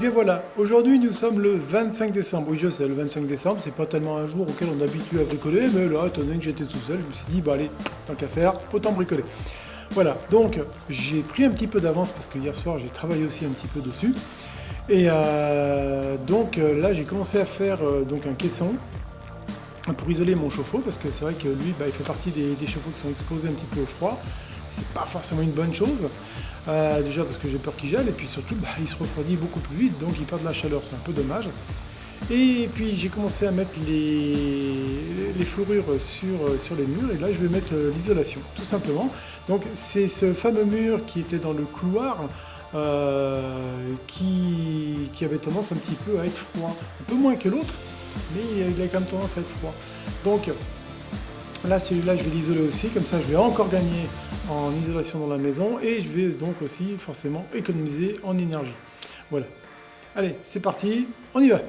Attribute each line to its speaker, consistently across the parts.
Speaker 1: bien voilà, aujourd'hui nous sommes le 25 décembre. Oui, je sais, le 25 décembre, c'est pas tellement un jour auquel on est habitué à bricoler, mais là, étant donné que j'étais tout seul, je me suis dit, bah allez, tant qu'à faire, autant bricoler. Voilà, donc j'ai pris un petit peu d'avance parce que hier soir j'ai travaillé aussi un petit peu dessus. Et là j'ai commencé à faire donc un caisson pour isoler mon chauffe-eau parce que c'est vrai que lui il fait partie des chauffe-eau qui sont exposés un petit peu au froid. C'est pas forcément une bonne chose. Déjà parce que j'ai peur qu'il gèle et puis surtout il se refroidit beaucoup plus vite donc il perd de la chaleur, c'est un peu dommage. Et puis j'ai commencé à mettre les fourrures sur les murs et là je vais mettre l'isolation tout simplement. Donc c'est ce fameux mur qui était dans le couloir qui avait tendance un petit peu à être froid. Un peu moins que l'autre mais il a quand même tendance à être froid. Donc là celui-là je vais l'isoler aussi, comme ça je vais encore gagner en isolation dans la maison et je vais donc aussi forcément économiser en énergie. Voilà. Allez, c'est parti, on y va.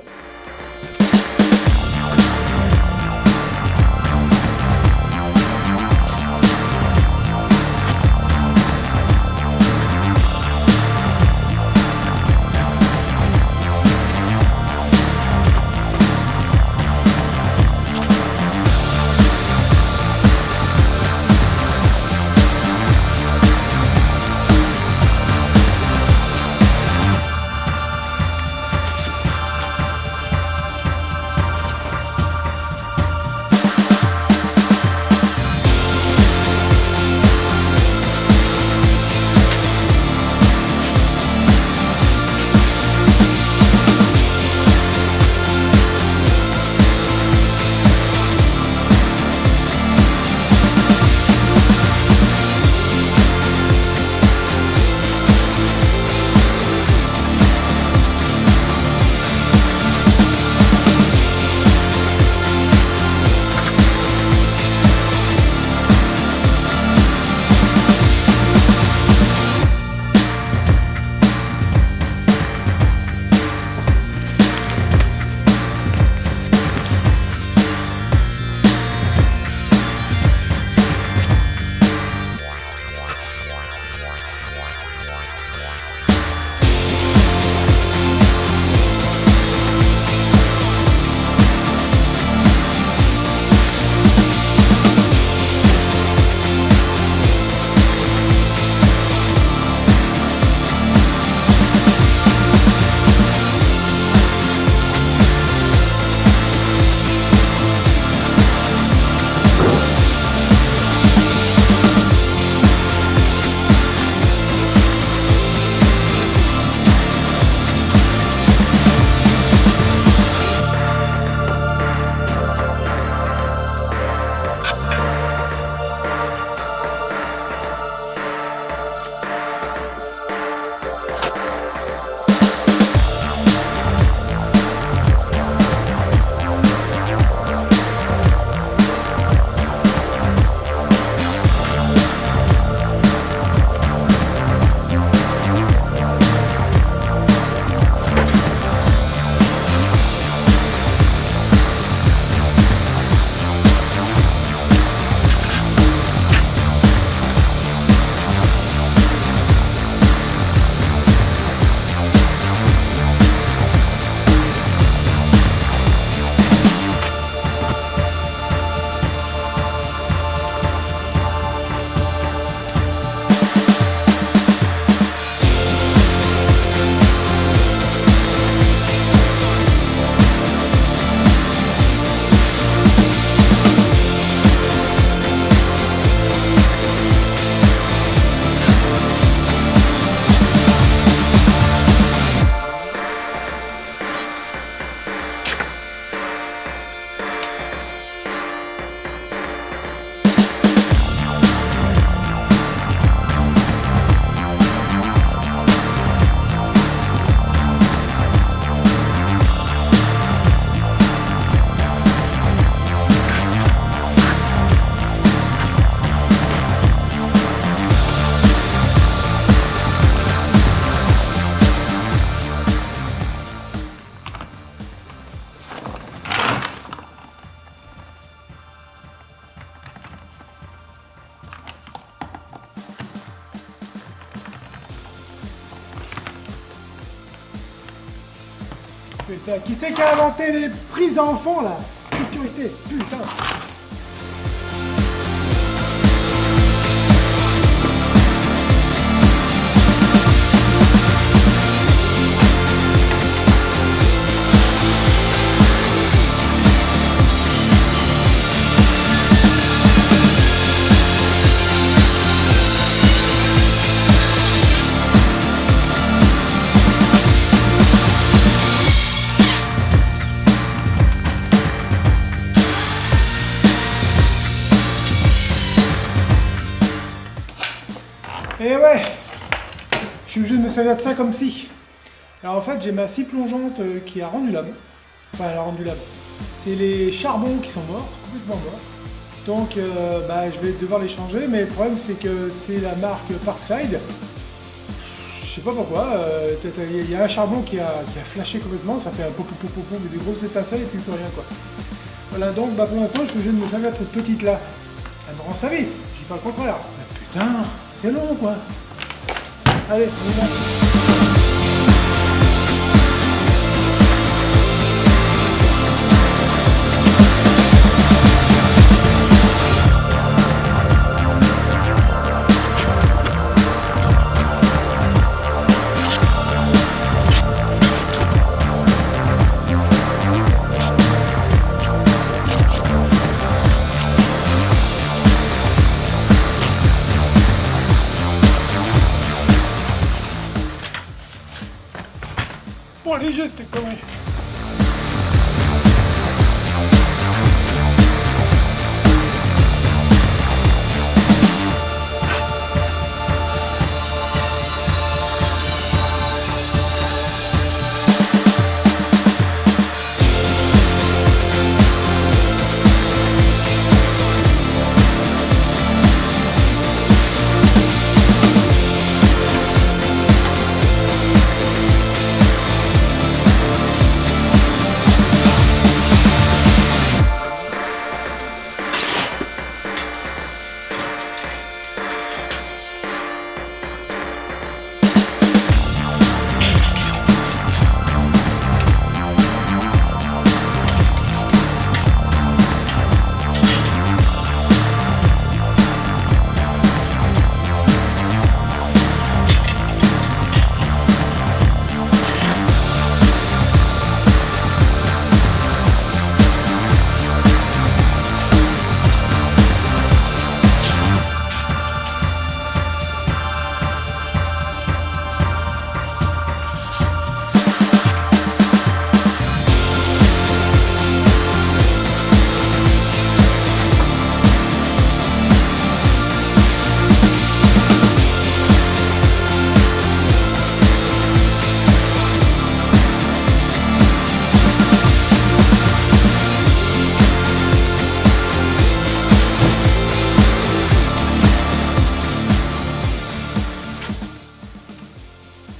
Speaker 1: Putain, qui c'est qui a inventé les prises à enfants là? Sécurité, putain. Et ouais, je suis obligé de me servir de ça comme scie. Alors en fait, j'ai ma scie plongeante qui a rendu l'âme. Enfin, elle a rendu l'âme. C'est les charbons qui sont morts, complètement morts. Donc, je vais devoir les changer, mais le problème, c'est que c'est la marque Parkside. Je sais pas pourquoi, il y a un charbon qui a flashé complètement, ça fait un pop, des grosses étincelles et puis plus rien, quoi. Voilà, donc pour l'instant, je suis obligé de me servir de cette petite-là. Elle me rend service, je dis pas le contraire. Mais putain, c'est long, quoi. Allez, on y va. Bon, léger, c'était connerie.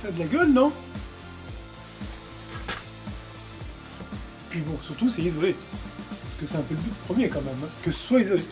Speaker 1: Ça a de la gueule, non? Puis bon, surtout, c'est isolé. Parce que c'est un peu le but premier, quand même, hein, que ce soit isolé.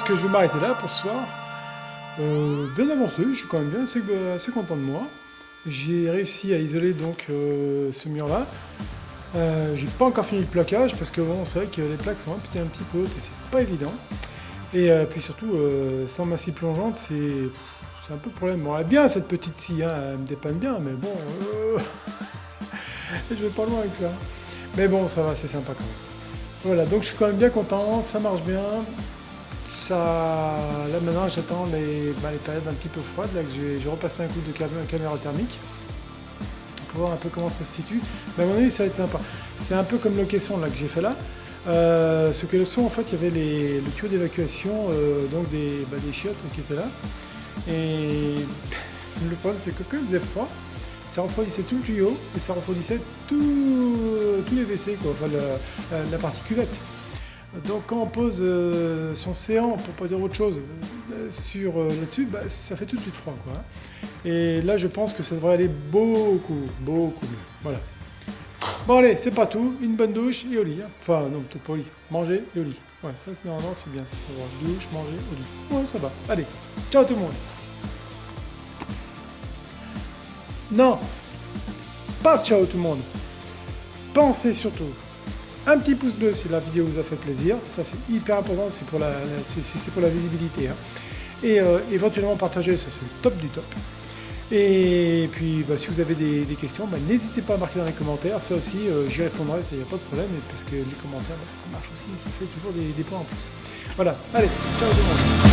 Speaker 1: que je vais m'arrêter là pour ce soir. Bien avancé, je suis quand même bien assez content de moi. J'ai réussi à isoler donc ce mur-là. J'ai pas encore fini le plaquage parce que bon, c'est vrai que les plaques sont un petit peu hautes et c'est pas évident. Et puis surtout, sans massif plongeante, c'est un peu le problème. Bon, elle est bien cette petite scie, hein, elle me dépanne bien, mais bon, je vais pas loin avec ça. Mais bon, ça va, c'est sympa quand même. Voilà, donc je suis quand même bien content, ça marche bien. Ça, là maintenant, j'attends les périodes un petit peu froides, là que je vais repasser un coup de caméra thermique pour voir un peu comment ça se situe. Mais à mon avis, ça va être sympa. C'est un peu comme le caisson là que j'ai fait là. Ce que le son, en fait, il y avait le tuyau d'évacuation, donc des chiottes qui étaient là. Et le problème, c'est que quand il faisait froid, ça refroidissait tout le tuyau et ça refroidissait tous les WC, quoi, enfin la partie cuvette. Donc quand on pose son séant, pour pas dire autre chose, là-dessus, bah, ça fait tout de suite froid, quoi. Et là, je pense que ça devrait aller beaucoup mieux. Voilà. Bon allez, c'est pas tout. Une bonne douche et au lit. Hein. Enfin, non, peut-être pas au lit. Manger et au lit. Ouais, ça c'est normalement, c'est bien. Ça va. Douche, manger, au lit. Ouais, ça va. Allez, ciao tout le monde. Non, pas ciao tout le monde. Pensez surtout un petit pouce bleu si la vidéo vous a fait plaisir. Ça c'est hyper important, c'est pour la visibilité. Hein. Et éventuellement partager, ça c'est le top du top. Et puis bah, si vous avez des questions, bah, n'hésitez pas à marquer dans les commentaires. Ça aussi, j'y répondrai, il n'y a pas de problème. Parce que les commentaires, bah, ça marche aussi, ça fait toujours des points en plus. Voilà, allez, ciao tout le monde.